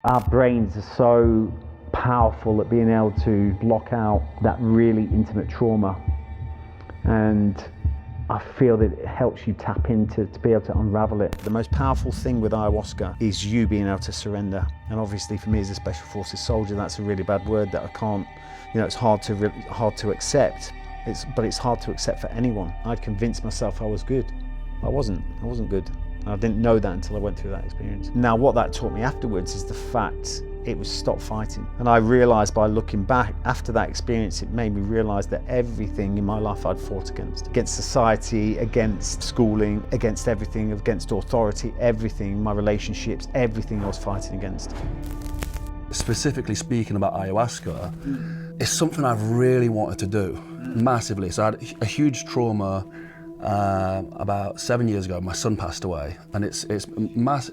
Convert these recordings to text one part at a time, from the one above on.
Our brains are so powerful at being able to block out that really intimate trauma, and I feel that it helps you tap into to be able to unravel it. The most powerful thing with ayahuasca is you being able to surrender. And obviously for me as a Special Forces soldier, that's a really bad word that I can't, it's hard to accept. But it's hard to accept for anyone. I'd convinced myself I was good. I wasn't good. I didn't know that until I went through that experience. Now what that taught me afterwards is the fact it was stop fighting. And I realised by looking back after that experience, it made me realise that everything in my life I'd fought against society, against schooling, against everything, against authority, everything, my relationships, everything I was fighting against. Specifically speaking about ayahuasca, it's something I've really wanted to do, massively. So I had a huge trauma about 7 years ago. My son passed away, and it's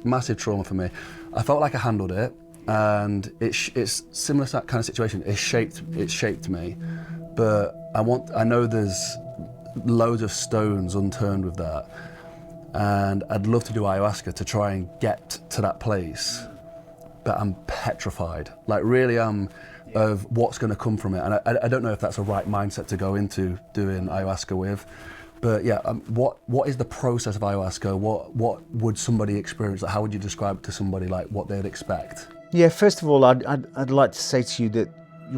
massive trauma for me. I felt like I handled it, and it's similar to that kind of situation. It shaped me, but I know there's loads of stones unturned with that, and I'd love to do ayahuasca to try and get to that place. But I'm petrified, like really am, of what's going to come from it. And I don't know if that's a right mindset to go into doing ayahuasca with. But yeah, what is the process of ayahuasca? What would somebody experience? Like, how would you describe it to somebody, like what they'd expect? Yeah, first of all, I'd like to say to you that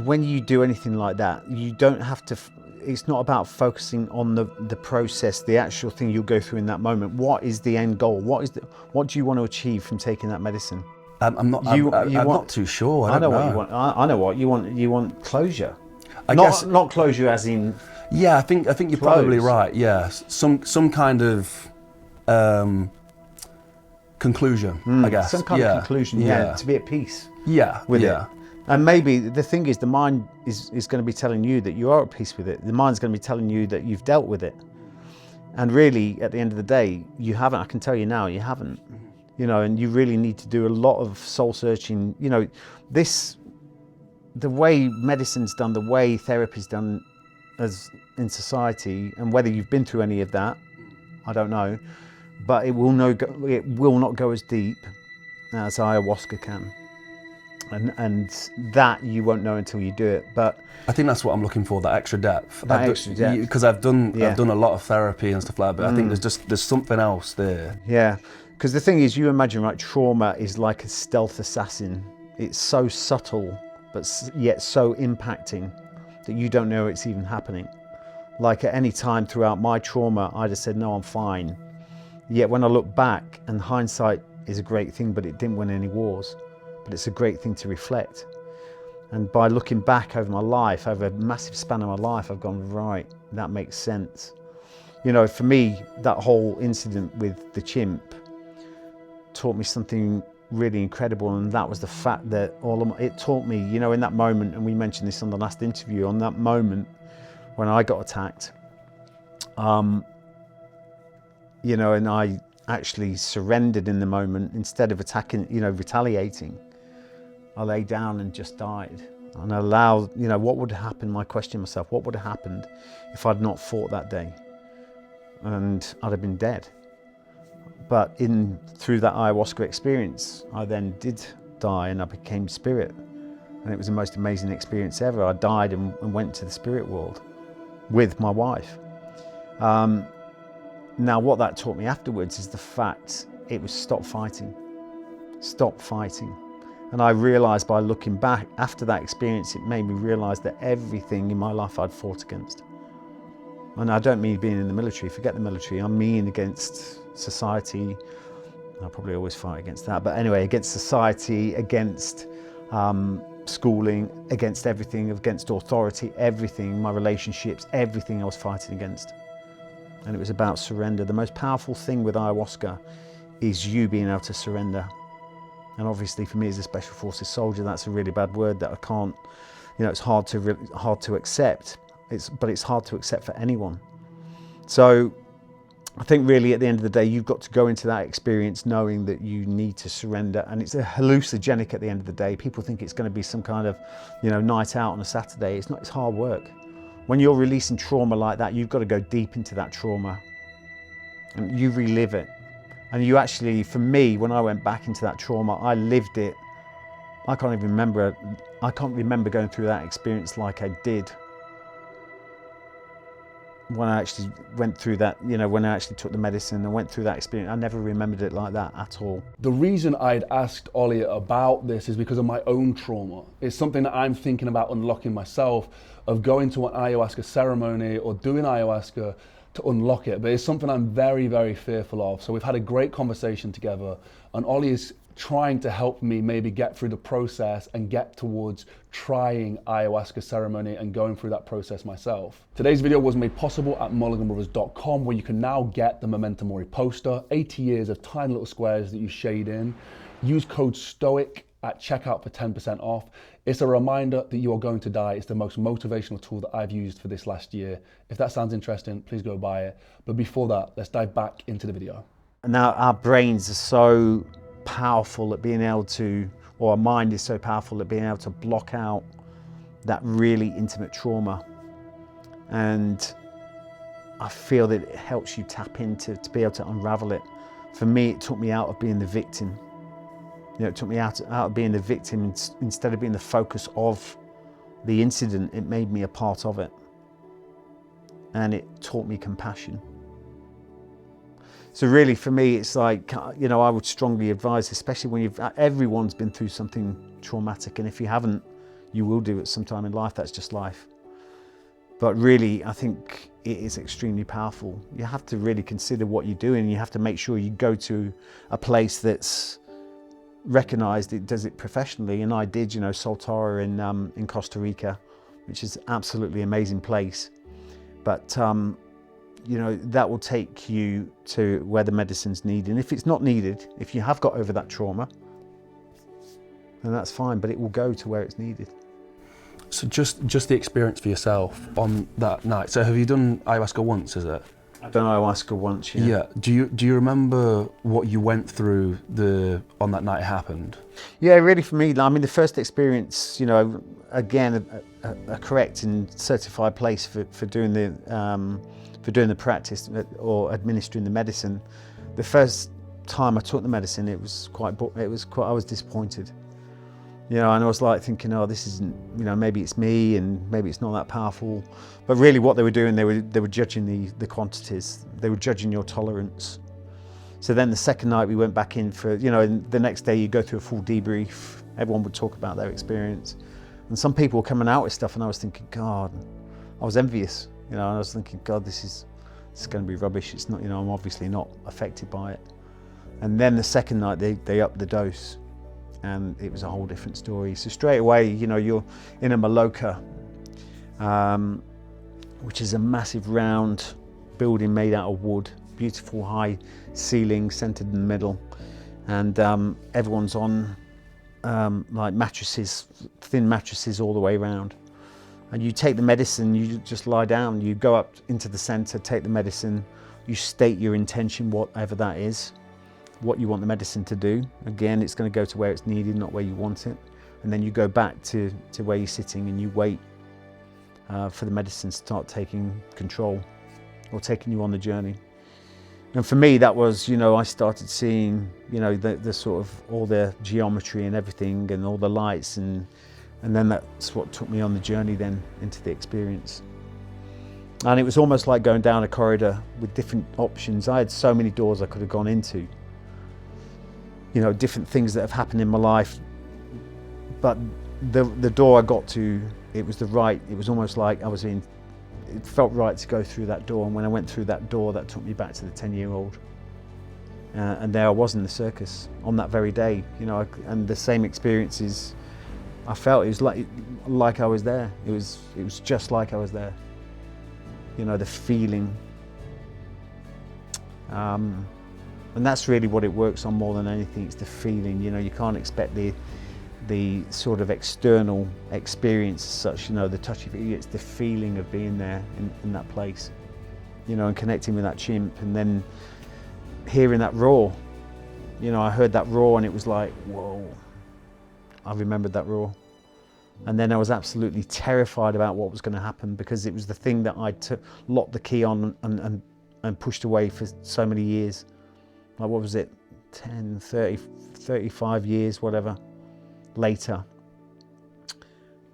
when you do anything like that, you don't have to, it's not about focusing on the process, the actual thing you'll go through in that moment. What is the end goal? What do you want to achieve from taking that medicine? I'm not too sure. I don't know what you want. I know what you want. You want closure. I guess not closure as in. Yeah, I think you're probably right. Yeah, some kind of conclusion. I guess some kind of conclusion. Yeah, to be at peace. Yeah, with it. And maybe the thing is, the mind is going to be telling you that you are at peace with it. The mind's going to be telling you that you've dealt with it. And really, at the end of the day, you haven't. I can tell you now, you haven't. And you really need to do a lot of soul searching. The way medicine's done, the way therapy's done as in society, and whether you've been through any of that, I don't know, but it will not go as deep as ayahuasca can. And that you won't know until you do it. But I think that's what I'm looking for, that extra depth. Because I've done a lot of therapy and stuff like that, but I think there's something else there. Yeah. Because the thing is, you imagine, right, trauma is like a stealth assassin. It's so subtle, but yet so impacting that you don't know it's even happening. Like at any time throughout my trauma, I'd have said, no, I'm fine. Yet when I look back, and hindsight is a great thing, but it didn't win any wars. But it's a great thing to reflect. And by looking back over my life, over a massive span of my life, I've gone, right, that makes sense. For me, that whole incident with the chimp taught me something really incredible, and that was the fact that it taught me, in that moment, and we mentioned this on the last interview, on that moment when I got attacked, and I actually surrendered in the moment instead of attacking, retaliating. I lay down and just died, and I allowed, what would have happened? I questioned myself, what would have happened if I'd not fought that day? And I'd have been dead. But through that ayahuasca experience, I then did die, and I became spirit. And it was the most amazing experience ever. I died and went to the spirit world with my wife. Now what that taught me afterwards is the fact it was stop fighting. Stop fighting. And I realised by looking back after that experience, it made me realise that everything in my life I'd fought against. And I don't mean being in the military, forget the military, I mean against society. I'll probably always fight against that, but anyway, against society, against schooling, against everything, against authority, everything, my relationships, everything I was fighting against. And it was about surrender. The most powerful thing with ayahuasca is you being able to surrender. And obviously for me as a Special Forces soldier, that's a really bad word that I can't, it's hard to accept. But it's hard to accept for anyone. So I think really at the end of the day, you've got to go into that experience knowing that you need to surrender, and it's a hallucinogenic at the end of the day. People think it's going to be some kind of, night out on a Saturday. It's not, it's hard work. When you're releasing trauma like that, you've got to go deep into that trauma and you relive it. And you actually, for me, when I went back into that trauma, I lived it I can't remember going through that experience like I did when I actually went through that, you know, when I actually took the medicine and went through that experience. I never remembered it like that at all. The reason I'd asked Ollie about this is because of my own trauma. It's something that I'm thinking about unlocking myself, of going to an ayahuasca ceremony or doing ayahuasca to unlock it. But it's something I'm very, very fearful of. So we've had a great conversation together, and Ollie is trying to help me maybe get through the process and get towards trying ayahuasca ceremony and going through that process myself. Today's video was made possible at Mulliganbrothers.com, where you can now get the Memento Mori poster, 80 years of tiny little squares that you shade in. Use code STOIC at checkout for 10% off. It's a reminder that you are going to die. It's the most motivational tool that I've used for this last year. If that sounds interesting, please go buy it. But before that, let's dive back into the video. Now our brains are so powerful at being able to, or our mind is so powerful at being able to block out that really intimate trauma. And I feel that it helps you tap into, to be able to unravel it. For me, it took me out of being the victim. You know, it took me out of being the victim. Instead of being the focus of the incident, it made me a part of it. And it taught me compassion. So really for me, it's like, you know, I would strongly advise, especially when everyone's been through something traumatic, and if you haven't, you will do it sometime in life. That's just life. But really, I think it is extremely powerful. You have to really consider what you're doing, and you have to make sure you go to a place that's recognized, it does it professionally. And I did, you know, Soltara in Costa Rica, which is an absolutely amazing place. But you know, that will take you to where the medicine's needed. And if it's not needed, if you have got over that trauma, then that's fine, but it will go to where it's needed. So just the experience for yourself on that night. So have you done ayahuasca once, is it? I've done ayahuasca once, yeah. Yeah. Do you remember what you went through on that night it happened? Yeah, really for me, I mean, the first experience, you know, again, a correct and certified place for doing the practice or administering the medicine. The first time I took the medicine, I was disappointed. You know, and I was like thinking, oh, this isn't, you know, maybe it's me and maybe it's not that powerful. But really what they were doing, they were judging the quantities. They were judging your tolerance. So then the second night we went back in for, you know, and the next day you go through a full debrief. Everyone would talk about their experience. And some people were coming out with stuff and I was thinking, God, I was envious. You know, and I was thinking, God, this is going to be rubbish. It's not, you know, I'm obviously not affected by it. And then the second night they upped the dose, and it was a whole different story. So straight away, you know, you're in a maloca, which is a massive round building made out of wood, beautiful high ceiling centered in the middle, and everyone's on like mattresses, thin mattresses all the way around. And you take the medicine, you just lie down, you go up into the center, take the medicine, you state your intention, whatever that is, what you want the medicine to do. Again, it's going to go to where it's needed, not where you want it. And then you go back to where you're sitting and you wait for the medicine to start taking control or taking you on the journey. And for me, that was, you know, I started seeing, you know, the sort of all the geometry and everything and all the lights, and then that's what took me on the journey then into the experience. And it was almost like going down a corridor with different options. I had so many doors I could have gone into, you know, different things that have happened in my life. But the door I got to, it was almost like it felt right to go through that door. And when I went through that door, that took me back to the 10-year-old. And there I was in the circus on that very day, you know, and the same experiences I felt. It was like I was there. It was just like I was there. You know, the feeling. And that's really what it works on more than anything. It's the feeling. You know, you can't expect the sort of external experience as such, you know, the touch of it. It's the feeling of being there in that place, you know, and connecting with that chimp, and then hearing that roar. You know, I heard that roar and it was like, whoa. I remembered that roar. And then I was absolutely terrified about what was going to happen, because it was the thing that I locked the key on and pushed away for so many years. Like, what was it, 10, 30, 35 years, whatever. later,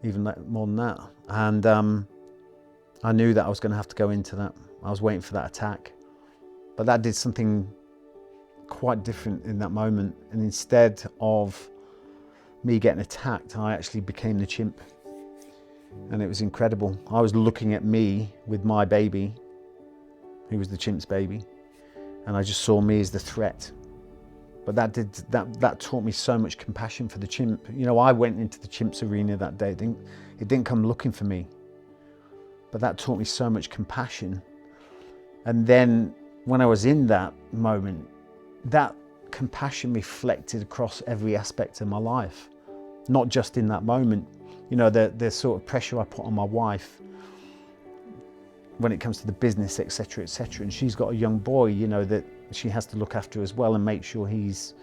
even more than that. And I knew that I was going to have to go into that. I was waiting for that attack. But that did something quite different in that moment. And instead of me getting attacked, I actually became the chimp. And it was incredible. I was looking at me with my baby, who was the chimp's baby, and I just saw me as the threat. But that taught me so much compassion for the chimp. You know, I went into the chimp's arena that day. It didn't come looking for me. But that taught me so much compassion. And then when I was in that moment, that compassion reflected across every aspect of my life, not just in that moment. You know, the sort of pressure I put on my wife when it comes to the business, etc., etc. And she's got a young boy, you know, that she has to look after as well and make sure he's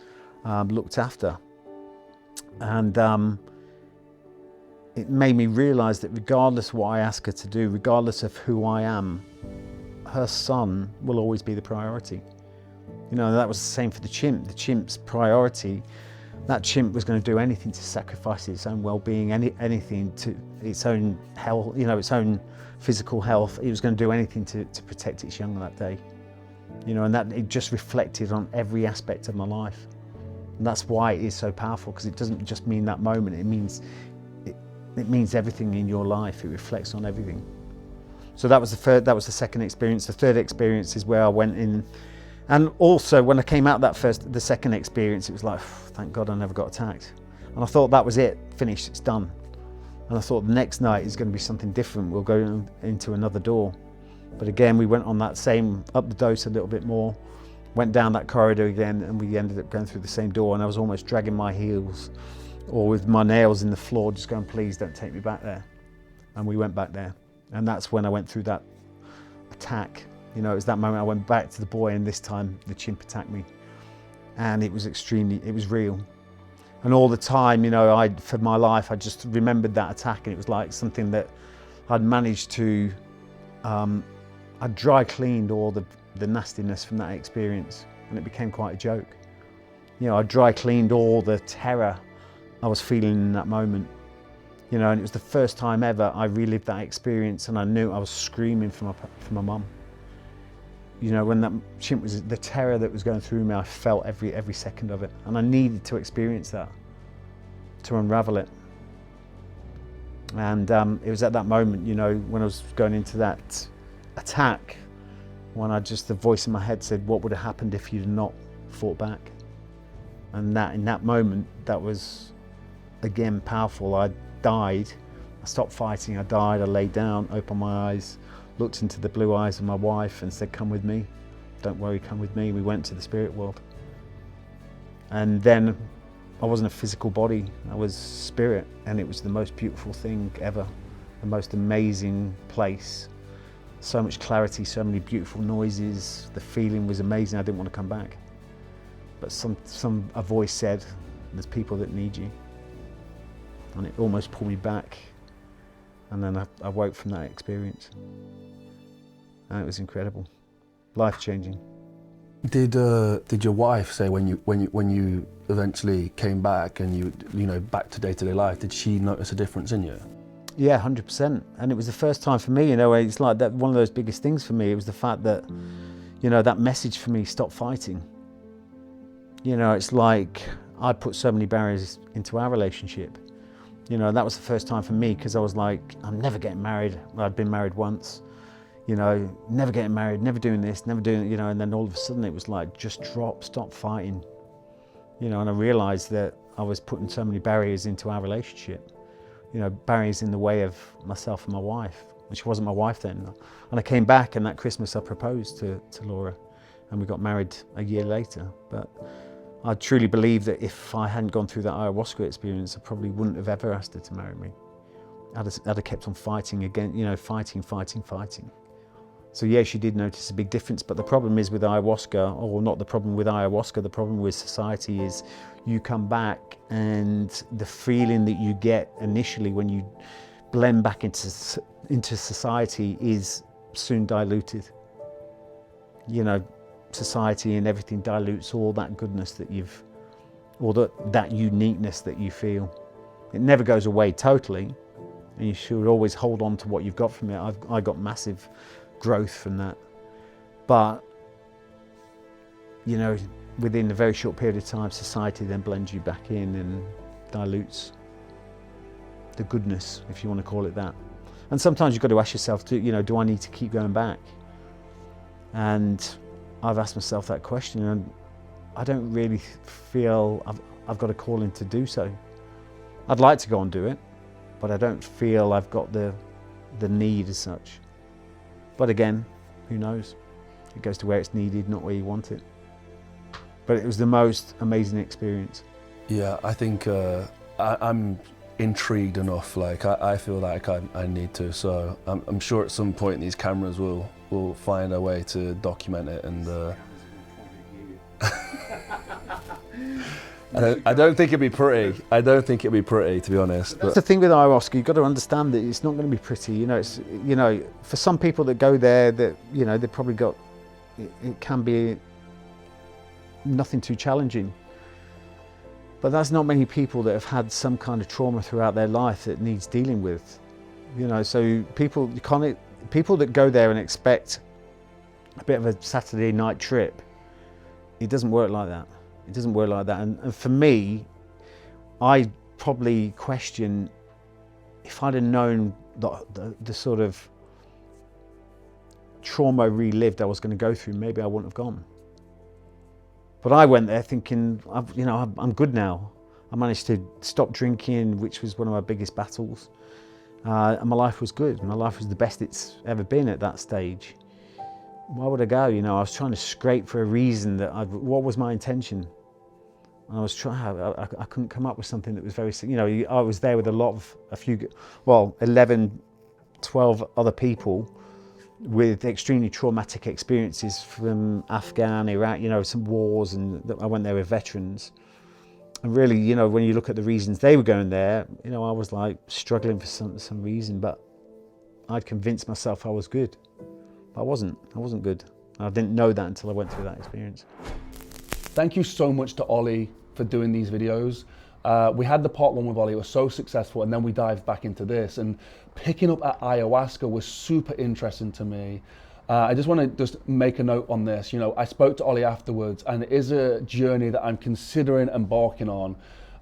looked after. And it made me realize that regardless of what I ask her to do, regardless of who I am, her son will always be the priority. You know, that was the same for the chimp. The chimp's priority, that chimp was going to do anything to sacrifice its own well-being, anything to its own health, you know, its own physical health. It was going to do anything to protect its young that day. You know, and that it just reflected on every aspect of my life. And that's why it is so powerful, because it doesn't just mean that moment. It means everything in your life. It reflects on everything. So that was the second experience. The third experience is where I went in. And also when I came out the second experience, it was like, thank God I never got attacked. And I thought that was it, finished, it's done. And I thought the next night is going to be something different. We'll go into another door. But again, we went on that same, up the dose a little bit more, went down that corridor again, and we ended up going through the same door. And I was almost dragging my heels or with my nails in the floor, just going, please don't take me back there. And we went back there. And that's when I went through that attack. You know, it was that moment I went back to the boy, and this time the chimp attacked me. And it was it was real. And all the time, you know, for my life, I just remembered that attack, and it was like something that I'd managed to, I dry cleaned all the nastiness from that experience, and it became quite a joke. You know, I dry cleaned all the terror I was feeling in that moment. You know, and it was the first time ever I relived that experience, and I knew I was screaming for my mum. You know, when that chimp was, the terror that was going through me, I felt every second of it. And I needed to experience that, to unravel it. And it was at that moment, you know, when I was going into that attack, when the voice in my head said, what would have happened if you'd not fought back? And in that moment, that was, again, powerful. I died, I stopped fighting, I died, I lay down, opened my eyes, looked into the blue eyes of my wife and said, come with me, don't worry, come with me. We went to the spirit world. And then I wasn't a physical body, I was spirit, and it was the most beautiful thing ever, the most amazing place. So much clarity, so many beautiful noises, the feeling was amazing. I didn't want to come back. But a voice said, there's people that need you. And it almost pulled me back. And then I woke from that experience. And it was incredible, life-changing. Did your wife say when you eventually came back and you know back to day-to-day life, did she notice a difference in you? Yeah, 100%. And it was the first time for me, you know, it's like that, one of those biggest things for me, it was the fact that, you know, that message for me, stop fighting. You know, it's like I put so many barriers into our relationship. You know, that was the first time for me, because I was like, I'm never getting married. I'd been married once, you know, never getting married, never doing this, never doing, you know, and then all of a sudden it was like, just stop fighting. You know, and I realized that I was putting so many barriers into our relationship. You know, barriers in the way of myself and my wife, and she wasn't my wife then. And I came back, and that Christmas I proposed to Laura, and we got married a year later. But I truly believe that if I hadn't gone through that ayahuasca experience, I probably wouldn't have ever asked her to marry me. I'd have kept on fighting again, you know, fighting. So yeah, she did notice a big difference, but the problem is with ayahuasca, or not the problem with ayahuasca, the problem with society is you come back and the feeling that you get initially when you blend back into society is soon diluted. You know, society and everything dilutes all that goodness that that uniqueness that you feel. It never goes away totally, and you should always hold on to what you've got from it. I got massive growth from that. But, you know, within a very short period of time, society then blends you back in and dilutes the goodness, if you want to call it that. And sometimes you've got to ask yourself, do I need to keep going back? And I've asked myself that question, and I don't really feel I've got a calling to do so. I'd like to go and do it, but I don't feel I've got the need as such. But again, who knows? It goes to where it's needed, not where you want it. But it was the most amazing experience. Yeah, I think I'm intrigued enough. Like I feel like I need to. So I'm sure at some point these cameras will find a way to document it. And I don't think it'd be pretty. I don't think it'd be pretty, to be honest. That's the thing with ayahuasca. You've got to understand that it's not going to be pretty. It's for some people that go there, that they've probably got. It can be nothing too challenging. But that's not many people that have had some kind of trauma throughout their life that needs dealing with. So people that go there and expect a bit of a Saturday night trip, it doesn't work like that. It doesn't work like that. And for me, I probably question if I'd have known the sort of trauma relived I was going to go through, maybe I wouldn't have gone. But I went there thinking, I'm good now. I managed to stop drinking, which was one of my biggest battles. And my life was good. My life was the best it's ever been at that stage. Why would I go? I was trying to scrape for a reason what was my intention? And I was trying, I couldn't come up with something that was very, I was there with 11, 12 other people with extremely traumatic experiences from Afghan, Iraq, some wars, and I went there with veterans. And really, when you look at the reasons they were going there, I was like struggling for some reason, but I'd convinced myself I was good. But I wasn't good. I didn't know that until I went through that experience. Thank you so much to Ollie for doing these videos. We had the part 1 with Ollie, it was so successful, and then we dived back into this, and picking up at ayahuasca was super interesting to me. I just want to just make a note on this. I spoke to Ollie afterwards, and it is a journey that I'm considering embarking on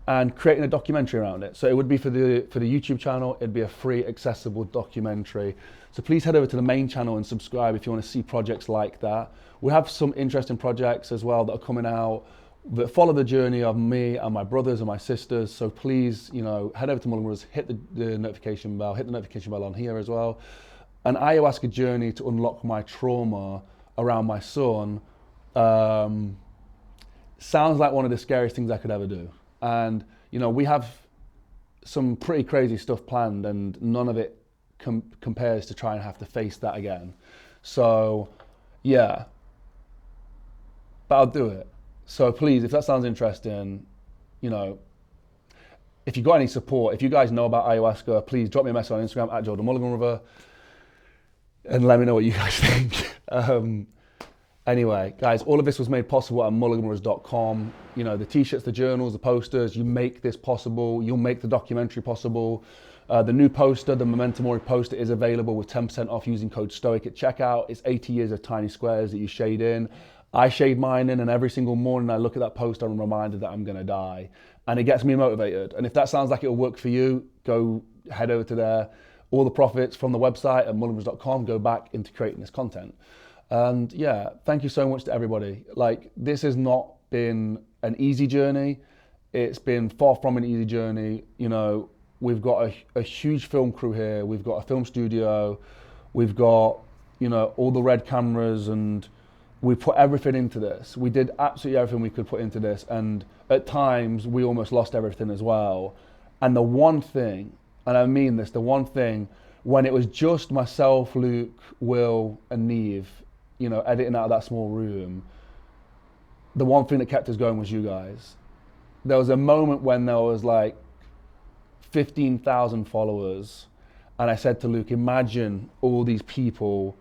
and creating a documentary around it. So it would be for the YouTube channel, it'd be a free, accessible documentary. So please head over to the main channel and subscribe if you want to see projects like that. We have some interesting projects as well that are coming out that follow the journey of me and my brothers and my sisters. So please, head over to Mulliganbrothers, hit the notification bell, hit the notification bell on here as well. An ayahuasca journey to unlock my trauma around my son sounds like one of the scariest things I could ever do. And, we have some pretty crazy stuff planned, and none of it compares to try and have to face that again. So, yeah, but I'll do it. So please, if that sounds interesting, if you got any support, if you guys know about ayahuasca, please drop me a message on Instagram at @JordanMulliganBrother and let me know what you guys think. Anyway, guys, all of this was made possible at Mulliganbrothers.com. The t-shirts, the journals, the posters, you make this possible. You'll make the documentary possible. The new poster, the Memento Mori poster, is available with 10% off using code STOIC at checkout. It's 80 years of tiny squares that you shade in. I shade mine in, and every single morning I look at that poster, I'm reminded that I'm gonna die. And it gets me motivated. And if that sounds like it'll work for you, go head over to there. All the profits from the website at mulliganbrothers.com go back into creating this content. And yeah, thank you so much to everybody. This has not been an easy journey. It's been far from an easy journey. We've got a huge film crew here. We've got a film studio. We've got, all the red cameras, and we put everything into this. We did absolutely everything we could put into this. And at times we almost lost everything as well. And the one thing, and I mean this, the one thing, when it was just myself, Luke, Will, and Neve, editing out of that small room, the one thing that kept us going was you guys. There was a moment when there was 15,000 followers, and I said to Luke, imagine all these people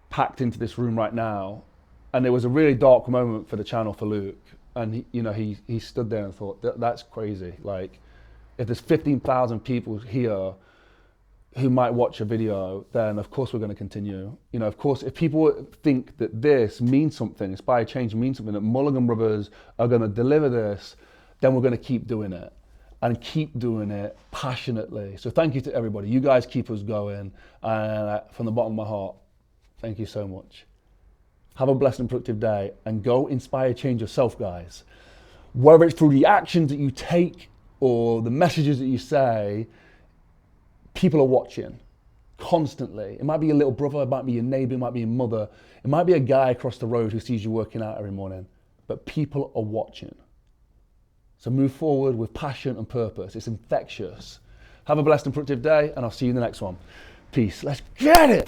packed into this room right now. And it was a really dark moment for the channel for Luke, and he stood there and thought, that's crazy. If there's 15,000 people here who might watch a video, then of course we're going to continue. You know, of course, if people think that this means something, Inspire Change means something, that Mulligan Brothers are going to deliver this, then we're going to keep doing it and keep doing it passionately. So thank you to everybody. You guys keep us going. And from the bottom of my heart, thank you so much. Have a blessed and productive day and go inspire change yourself, guys. Whether it's through the actions that you take or the messages that you say, people are watching constantly. It might be your little brother, it might be your neighbor, it might be your mother, it might be a guy across the road who sees you working out every morning, but people are watching. So move forward with passion and purpose. It's infectious. Have a blessed and productive day, and I'll see you in the next one. Peace. Let's get it.